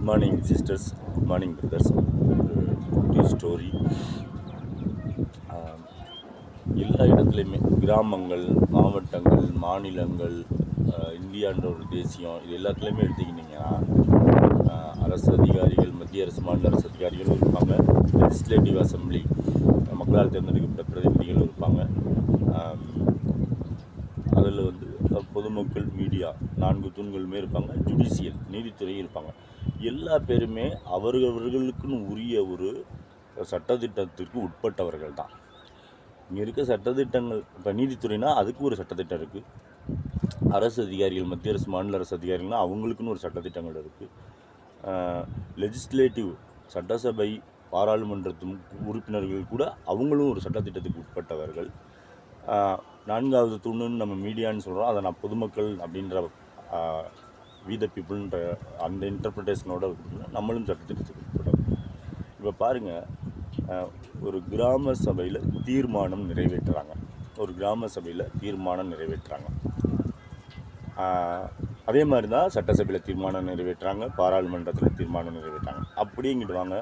Morning sisters, good morning brothers. ஒரு story. எல்லா இடத்துலையுமே கிராமங்கள், மாவட்டங்கள், மாநிலங்கள், இந்தியான்ற ஒரு தேசியம், இது எல்லாத்துலேயுமே எடுத்துக்கிட்டிங்கன்னா அரசு அதிகாரிகள், மத்திய அரசு, மாநில அரசு அதிகாரிகளும் இருப்பாங்க. லெஜிஸ்லேட்டிவ் அசம்பிளி, மக்களால் தேர்ந்தெடுக்கப்பட்ட பிரதிநிதிகளும் இருப்பாங்க. அதில் வந்து பொதுமக்கள், மீடியா, 4 தூண்களுமே இருப்பாங்க. ஜுடிஷியல், நீதித்துறையும் இருப்பாங்க. எல்லா பேருமே அவர்களுக்குன்னு உரிய ஒரு சட்டத்திட்டத்திற்கு உட்பட்டவர்கள் தான். இங்கே இருக்க சட்டத்திட்டங்கள், இப்போ நீதித்துறைனா அதுக்கு ஒரு சட்டத்திட்டம் இருக்குது. அரசு அதிகாரிகள், மத்திய அரசு, மாநில அரசு அதிகாரிகள்னால் அவங்களுக்குன்னு ஒரு சட்டத்திட்டங்கள் இருக்குது. லெஜிஸ்லேட்டிவ், சட்டசபை, பாராளுமன்றத்தின் உறுப்பினர்கள் கூட அவங்களும் ஒரு சட்டத்திட்டத்துக்கு உட்பட்டவர்கள். 4வது தூணுன்னு நம்ம மீடியான்னு சொல்கிறோம். அதை நான் பொதுமக்கள் அப்படின்ற வி த பீப்புள்ன்ற அந்த இன்டர்பிரிட்டேஷனோட நம்மளும் சட்டத்திட்டத்துக்கு உட்பட்டோம். இப்போ பாருங்கள், ஒரு கிராம சபையில் தீர்மானம் நிறைவேற்றுறாங்க. அதே மாதிரி தான் சட்டசபையில் தீர்மானம் நிறைவேற்றுறாங்க, பாராளுமன்றத்தில் தீர்மானம் நிறைவேற்றாங்க. அப்படியே இங்கிட்டு வாங்க.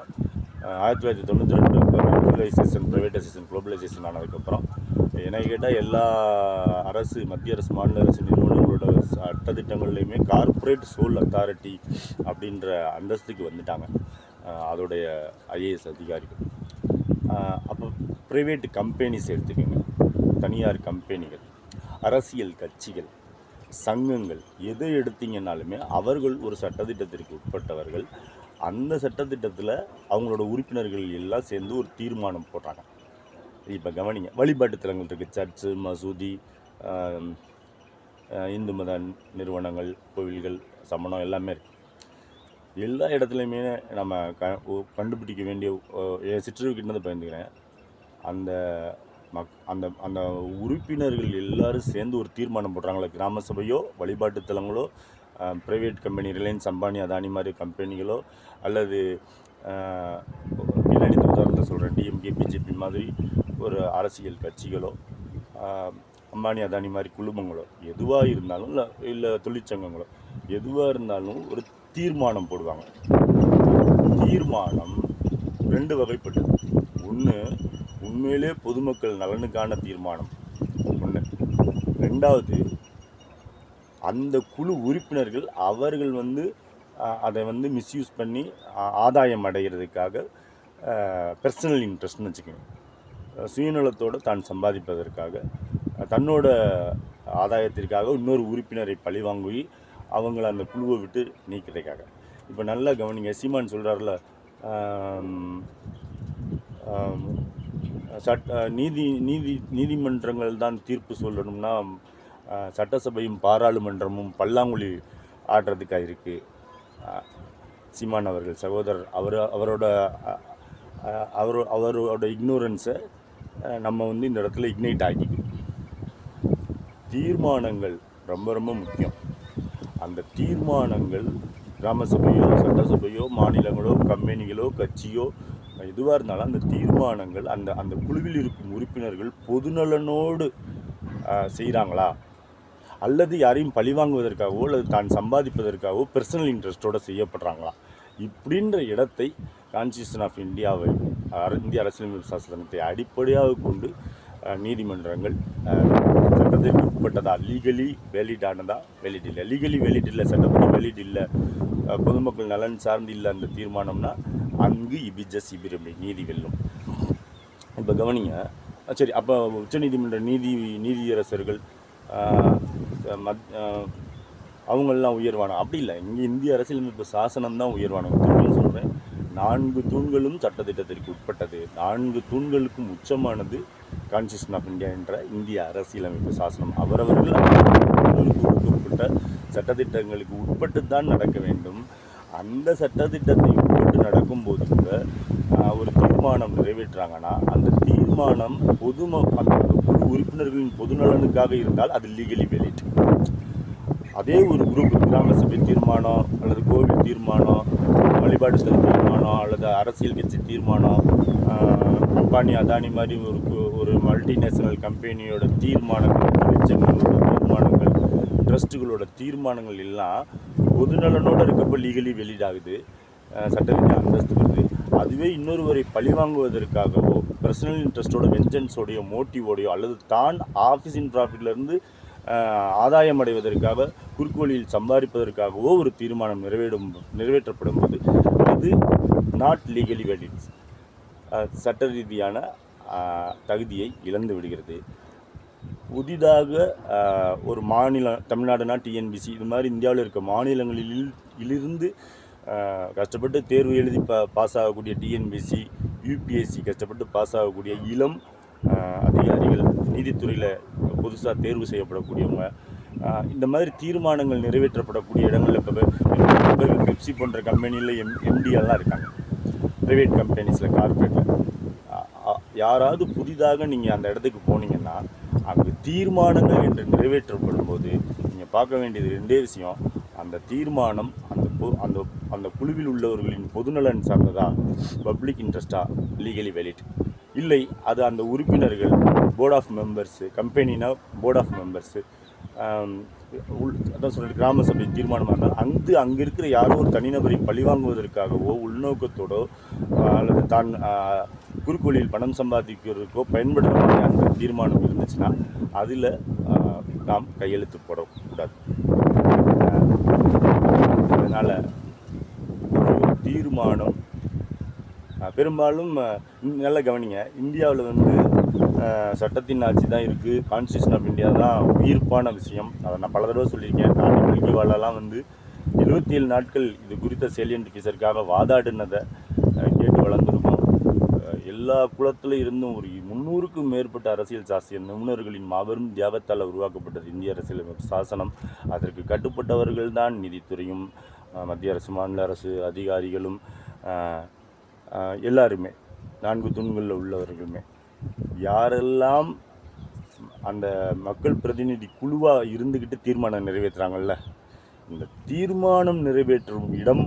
1992 ப்ரைவேட்டைசேஷன், குளோபலைசேஷன் ஆனதுக்கப்புறம் என்னை கேட்டால் எல்லா அரசு, மத்திய அரசு, மாநில அரசு நிறுவனங்களோட சட்டத்திட்டங்கள்லையுமே கார்ப்பரேட் சோல் அத்தாரிட்டி அப்படின்ற அந்தஸ்துக்கு வந்துட்டாங்க அதோடைய ஐஏஎஸ் அதிகாரிகள். அப்போ ப்ரைவேட் கம்பெனிஸ் எடுத்துக்கோங்க, தனியார் கம்பெனிகள், அரசியல் கட்சிகள், சங்கங்கள், எதை எடுத்தீங்கன்னாலுமே அவர்கள் ஒரு சட்டத்திட்டத்திற்கு உட்பட்டவர்கள். அந்த சட்டத்திட்டத்தில் அவங்களோட உறுப்பினர்கள் எல்லாம் சேர்ந்து ஒரு தீர்மானம் போடுறாங்க. இப்போ கவனிங்க, வழிபாட்டு தலங்கள் இருக்குது, சர்ச்சு, மசூதி, இந்து மத நிறுவனங்கள், கோவில்கள், சமணம் எல்லாமே இருக்குது. எல்லா இடத்துலையுமே நம்ம கண்டுபிடிக்க வேண்டிய சிற்றறிவுக்கிட்டதை பயந்துக்கிறேன். அந்த அந்த அந்த உறுப்பினர்கள் எல்லோரும் சேர்ந்து ஒரு தீர்மானம் போடுறாங்களே, கிராம சபையோ, வழிபாட்டு தலங்களோ, ப்ரைவேட் கம்பெனி, ரிலையன்ஸ், அம்பானி, அதானி மாதிரி கம்பெனிகளோ, அல்லது பின்னாடி உதாரணத்தை சொல்கிறேன், டிஎம்கே, பிஜேபி மாதிரி ஒரு அரசியல் கட்சிகளோ, அம்பானி, அதானி மாதிரி குழுமங்களோ, எதுவாக இருந்தாலும், இல்லை தொழிற்சங்கங்களோ, எதுவாக இருந்தாலும் ஒரு தீர்மானம் போடுவாங்க. தீர்மானம் 2 வகைப்பட்டது. ஒன்று, உண்மையிலே பொதுமக்கள் நலனுக்கான தீர்மானம் ஒன்று. 2வது, அந்த குழு உறுப்பினர்கள் அவர்கள் அதை மிஸ்யூஸ் பண்ணி ஆதாயம் அடைகிறதுக்காக, பர்சனல் இன்ட்ரெஸ்ட்னு வச்சுக்கோங்க, சுயநலத்தோடு தான் சம்பாதிப்பதற்காக, தன்னோட ஆதாயத்திற்காக இன்னொரு உறுப்பினரை பழிவாங்கி அவங்கள அந்த குழுவை விட்டு நீக்கிறதுக்காக. இப்போ நல்லா கவனிங்க, சீமான் சொல்கிறார்ல, நீதிமன்றங்கள் தான் தீர்ப்பு சொல்லணும்னா சட்டசபையும் பாராளுமன்றமும் பல்லாங்குழி ஆடுறதுக்காக இருக்குது. சீமான் அவர்கள் சகோதரர் அவரோட இக்னோரன்ஸை நம்ம இந்த இடத்துல இக்னைட் ஆக்கிக்கணும். தீர்மானங்கள் ரொம்ப ரொம்ப முக்கியம். அந்த தீர்மானங்கள் கிராம சபையோ, சட்டசபையோ, மாநிலங்களோ, கம்பெனிகளோ, கட்சியோ, எதுவாக இருந்தாலும் அந்த தீர்மானங்கள் அந்த குழுவில் இருக்கும் உறுப்பினர்கள் பொதுநலனோடு செய்கிறாங்களா, அல்லது யாரையும் பழிவாங்குவதற்காகவோ அல்லது தான் சம்பாதிப்பதற்காகவோ பர்சனல் இன்ட்ரெஸ்ட்டோடு செய்யப்படுறாங்களா, இப்படின்ற இடத்தை கான்ஸ்டியூஷன் ஆஃப் இந்தியாவை, இந்திய அரசியலமைப்பு சாசனத்தை அடிப்படையாக கொண்டு நீதிமன்றங்கள் சட்டத்திற்கு உட்பட்டதா, லீகலி வேலிடானதா, வேலிட் இல்லை, லீகலி வேலிட் இல்லை, சட்டப்படி வேலிட் இல்லை, பொதுமக்கள் நலன் சார்ந்து இல்லை அந்த தீர்மானம்னா அங்கு இபிஜஸ் இபிரமி, நீதி வெல்லும். இப்போ கவனிங்க, சரி, அப்போ உச்சநீதிமன்ற நீதியரசர்கள் அவங்களெலாம் உயர்வான அப்படி இல்லை. இங்கே இந்திய அரசியலமைப்பு சாசனம் தான் உயர்வானது. திரும்ப சொல்கிறேன், 4 தூண்களும் சட்டத்திட்டத்திற்கு உட்பட்டது. 4 தூண்களுக்கும் உச்சமானது கான்ஸ்டியூஷன் ஆஃப் இந்தியா என்ற இந்திய அரசியலமைப்பு சாசனம். அவரவர்கள் கொடுக்கப்பட்ட சட்டத்திட்டங்களுக்கு உட்பட்டு தான் நடக்க வேண்டும். அந்த சட்டத்திட்டத்தை உட்பட்டு நடக்கும்போது கூட ஒரு தீர்மானம் நிறைவேற்றாங்கன்னா அந்த தீர்மானம் அந்த குழு உறுப்பினர்களின் பொதுநலனுக்காக இருந்தால் அது லீகலி வேலிட். அதே ஒரு குரூப் கிராம சபை தீர்மானம் அல்லது கோவில் தீர்மானம், வழிபாட்டுத்தல் தீர்மானம் அல்லது அரசியல் கட்சி தீர்மானம், அம்பானி, அதானி மாதிரி ஒரு மல்டிநேஷனல் கம்பெனியோட தீர்மானங்கள், தொழிற்சங்கங்களோட தீர்மானங்கள், ட்ரஸ்ட்டுகளோட தீர்மானங்கள் எல்லாம் பொதுநலனோடு இருக்கப்போ லீகலி வெளியிடாகுது. சட்ட ரீதியாக அந்தஸ்து வருது. அதுவே இன்னொருவரை பழிவாங்குவதற்காகவோ பர்சனல் இன்ட்ரெஸ்டோட வெஞ்சன்ஸோடையோ மோட்டிவோடையோ அல்லது தான் ஆஃபீஸின் ப்ராஃபிட்லேருந்து ஆதாயம் அடைவதற்காக குறுக்கு வழியில் சம்பாதிப்பதற்காகவோ ஒரு தீர்மானம் நிறைவேற்றப்படும் போது அது நாட் லீகலி வேலிட், சட்ட ரீதியான தகுதியை இழந்து விடுகிறது. புதிதாக ஒரு மாநிலம், தமிழ்நாடுனா டிஎன்பிசி, இது மாதிரி இந்தியாவில் இருக்க மாநிலங்களிலிருந்து கஷ்டப்பட்டு தேர்வு எழுதி பாஸ் ஆகக்கூடிய டிஎன்பிசி, யூபிஎஸ்சி கஷ்டப்பட்டு பாஸ் ஆகக்கூடிய இளம் அதிகாரிகள், நீதித்துறையில் புதுசாக தேர்வு செய்யப்படக்கூடியவங்க, இந்த மாதிரி தீர்மானங்கள் நிறைவேற்றப்படக்கூடிய இடங்களில் இப்போ பெப்சி போன்ற கம்பெனியில் எம்டியெல்லாம் இருக்காங்க, ப்ரைவேட் கம்பெனிஸில், கார்பரேட்டில். யாராவது புதிதாக நீங்கள் அந்த இடத்துக்கு போனீங்கன்னா அங்கு தீர்மானங்கள் என்று நிறைவேற்றப்படும் போது நீங்கள் பார்க்க வேண்டியது ரெண்டே விஷயம். அந்த தீர்மானம் அந்த அந்த குழுவில் உள்ளவர்களின் பொதுநலன் சார்ந்ததா, பப்ளிக் இன்ட்ரெஸ்டா, லீகலி வேலிட், இல்லை அது அந்த உறுப்பினர்கள் போர்ட் ஆஃப் மெம்பர்ஸு, கம்பெனினா போர்ட் ஆஃப் மெம்பர்ஸு, அதான் சொல்லிட்டு கிராம சபை தீர்மானமாக இருந்தால் அங்கே இருக்கிற யாரோ ஒரு தனிநபரை பழிவாங்குவதற்காகவோ உள்நோக்கத்தோடோ அல்லது தான் குறுக்கோளில் பணம் சம்பாதிக்கிறதுக்கோ பயன்படுத்தக்கூடிய அந்த தீர்மானம் இருந்துச்சுன்னா அதில் நாம் கையெழுத்து போடக்கூடாது. அதனால் ஒரு தீர்மானம் பெரும்பாலும் நல்லா கவனிங்க, இந்தியாவில் வந்து சட்டத்தின் ஆட்சி தான் இருக்குது, கான்ஸ்டியூஷன் ஆஃப் இந்தியா தான் உயிர்ப்பான விஷயம். அதை நான் பல தடவை சொல்லியிருக்கேன். நாட்டு மல்கிவாலெலாம் வந்து 77 நாட்கள் இது குறித்த சேலியன்ட் ஃபீஸருக்காக வாதாடினதை கேட்டு வளர்ந்துருக்கும். எல்லா குலத்தில் இருந்தும் ஒரு 300க்கும் மேற்பட்ட அரசியல் சாஸ்திர நிபுணர்களின் மாபெரும் தியாகத்தால் உருவாக்கப்பட்டது இந்திய அரசியலமைப்பு சாசனம். அதற்கு கட்டுப்பட்டவர்கள் தான் நீதித்துறையும், மத்திய அரசு, மாநில அரசு அதிகாரிகளும், எல்லாருமே 4 தூண்களில் உள்ளவர்களுமே. யாரெல்லாம் அந்த மக்கள் பிரதிநிதி குழுவாக இருந்துக்கிட்டு தீர்மானம் நிறைவேற்றுறாங்கல்ல, இந்த தீர்மானம் நிறைவேற்றும் இடம்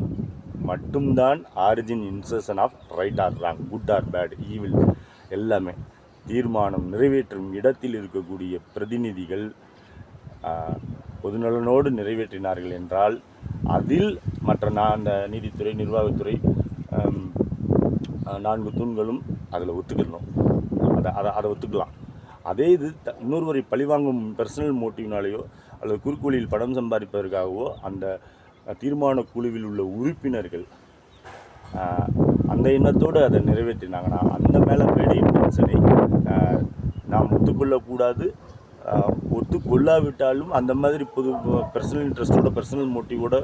மட்டும்தான் origin insertion of right or wrong, good or bad, evil எல்லாமே. தீர்மானம் நிறைவேற்றும் இடத்தில் இருக்கக்கூடிய பிரதிநிதிகள் பொதுநலனோடு நிறைவேற்றினார்கள் என்றால் அதில் மற்ற அந்த நீதித்துறை, நிர்வாகத்துறை, 4 தூண்களும் அதில் ஒத்துக்கணும். அதை ஒத்துக்கலாம். அதே இது இன்னொருவரை பழிவாங்கும் பர்சனல் மோட்டிவ்னாலேயோ அல்லது குறுக்கோளில் பணம் சம்பாதிப்பதற்காகவோ அந்த தீர்மான குழுவில் உள்ள உறுப்பினர்கள் அந்த எண்ணத்தோடு அதை நிறைவேற்றினாங்கன்னா அந்த மேலே பேட் இன்டென்ஷனை நாம் ஒத்துக்கொள்ளக்கூடாது. ஒத்துக்கொள்ளாவிட்டாலும் அந்த மாதிரி பர்சனல் இன்ட்ரெஸ்ட்டோட, பர்சனல் மோட்டிவோட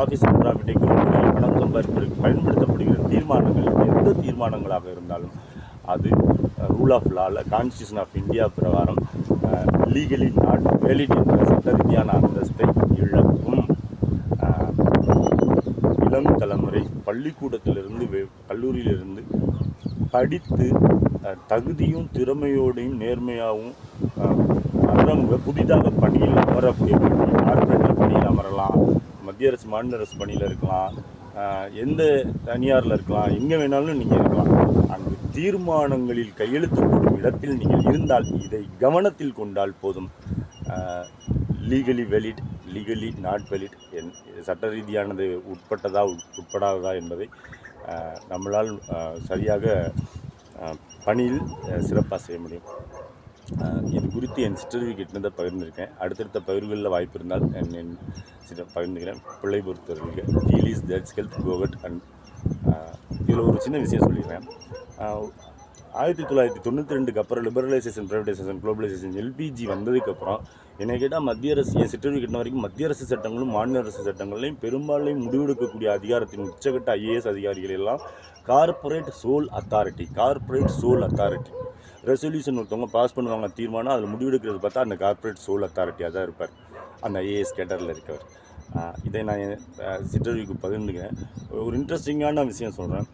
ஆஃபீஸ் ப்ராஃபிட்டை பணம் சம்பாதிப்பதற்கு பயன்படுத்தப்படுகிற தீர்மானங்கள் எந்த தீர்மானங்களாக இருந்தாலும் அது ரூல் ஆஃப் லாவில், கான்ஸ்டியூஷன் ஆஃப் இந்தியா பிரகாரம் லீகலி நாட் வேலிட் என்ற சட்ட ரீதியான அந்தஸ்தை இழக்கும். இளம் தலைமுறை பள்ளிக்கூடத்திலிருந்து கல்லூரியிலிருந்து படித்து தகுதியும் திறமையோடையும் நேர்மையாகவும் அமரவங்க புதிதாக பணியில் அமரக்கூடிய கார்பரேட்டில் பணியில் அமரலாம், மத்திய அரசு, மாநில அரசு பணியில் இருக்கலாம், எந்த தனியாரில் இருக்கலாம், எங்கே வேணாலும் நீங்கள் இருக்கலாம். அங்கு தீர்மானங்களில் கையெழுத்து போடும் இடத்தில் நீங்கள் இருந்தால் இதை கவனத்தில் கொண்டால் போதும். Legally valid, legally not valid, சட்ட ரீதியானது உட்படாததா என்பதை நம்மளால் சரியாக பணியில் சிறப்பாக செய்ய முடியும். இது குறித்து என் சர்டிஃபிகேட்லேருந்து பகிர்ந்திருக்கேன். அடுத்தடுத்த பகிர்வுகளில் வாய்ப்பு இருந்தால் பகிர்ந்துக்கிறேன். பிள்ளை பொறுத்தவர்களுக்கு ஃபீல் தட்ஸ் ஹெல்த் கோவட். அண்ட் இதில் ஒரு சின்ன விஷயம் சொல்லிடுறேன். 1992க்கு அப்புறம் லிபரலைசேஷன், ப்ரைவேடைசேஷன், குளோபலைசேஷன், எல்பிஜி வந்ததுக்கப்புறம் என்னை கேட்டால் மத்திய அரசு, என் சர்டிஃபிகேட் வரைக்கும் மத்திய அரசு சட்டங்களும் மாநில அரசு சட்டங்களையும் பெரும்பாலும் முடிவெடுக்கக்கூடிய அதிகாரத்தின் உச்சகட்ட ஐஏஎஸ் அதிகாரிகள் எல்லாம் கார்ப்பரேட் சோல் அத்தாரிட்டி ரெசல்யூஷன் ஒருத்தவங்க பாஸ் பண்ணுவாங்க தீர்மானம், அதில் முடிவெடுக்கிறது பார்த்தா அந்த கார்ப்பரேட் சோல் அத்தாரிட்டியாக தான் இருப்பார், அந்த ஐஏஎஸ் கேட்டரில் இருக்கவர். இதை நான் சிற்றறிவுக்கு பகிர்ந்துக்கிறேன். ஒரு இன்ட்ரெஸ்டிங்கான விஷயம் சொல்கிறேன்.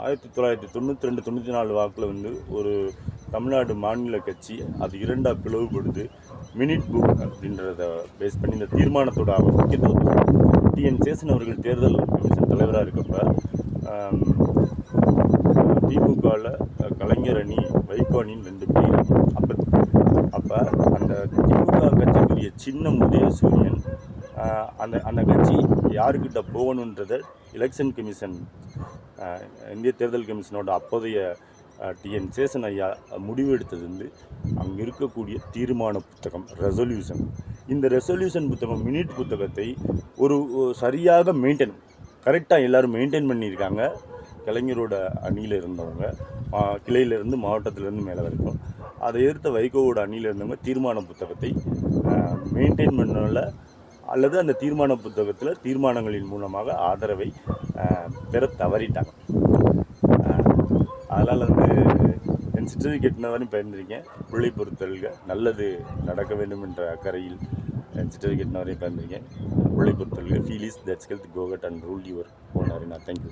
1992-94 வாக்கில் வந்து ஒரு தமிழ்நாடு மாநில கட்சி அது 2ஆக பிளவுபடுது. மினிட் புக் அப்படின்றத பேஸ் பண்ணி இந்த தீர்மானத்தோட முக்கியத்துவத்தை டிஎன் சேசன் அவர்கள் தேர்தல் கமிஷன் தலைவராக இருக்கப்ப திமுகவில் கலைஞர் அணி, வைகோ அணின்னு 2 பேர். அப்போ அந்த திமுக கட்சிக்குரிய சின்னம் உதயசூரியன் அந்த அந்த கட்சி யாருக்கிட்ட போகணுன்றதை எலெக்ஷன் கமிஷன், இந்திய தேர்தல் கமிஷனோட அப்போதைய டிஎன் சேஷன் ஐயா முடிவு எடுத்தது வந்து அங்கே இருக்கக்கூடிய தீர்மான புத்தகம் ரெசல்யூஷன். இந்த ரெசல்யூஷன் புத்தகம் மினிட் புத்தகத்தை ஒரு சரியாக கரெக்டாக எல்லோரும் மெயின்டைன் பண்ணியிருக்காங்க. கலைஞரோட அணியில் இருந்தவங்க, கிளையிலேருந்து மாவட்டத்திலேருந்து மேலே வரைக்கும் அதை எதிர்த்த வைகோவோட அணியில் இருந்தவங்க தீர்மான புத்தகத்தை மெயின்டைன் பண்ணல, அல்லது அந்த தீர்மான புத்தகத்தில் தீர்மானங்களின் மூலமாக ஆதரவை பெற தவறிட்டாங்க. அதனால் வந்து என் சிற்றறி கெட்டினவரையும் பயந்துருக்கேன். பிள்ளை பொறுத்தல்க நல்லது நடக்க வேண்டும் என்ற அக்கறையில் என் சிற்றறி கெட்டினவரையும் பயந்துருக்கேன். பிள்ளை பொறுத்தல்க feel is that's health go get and rule your own arena. Thank you.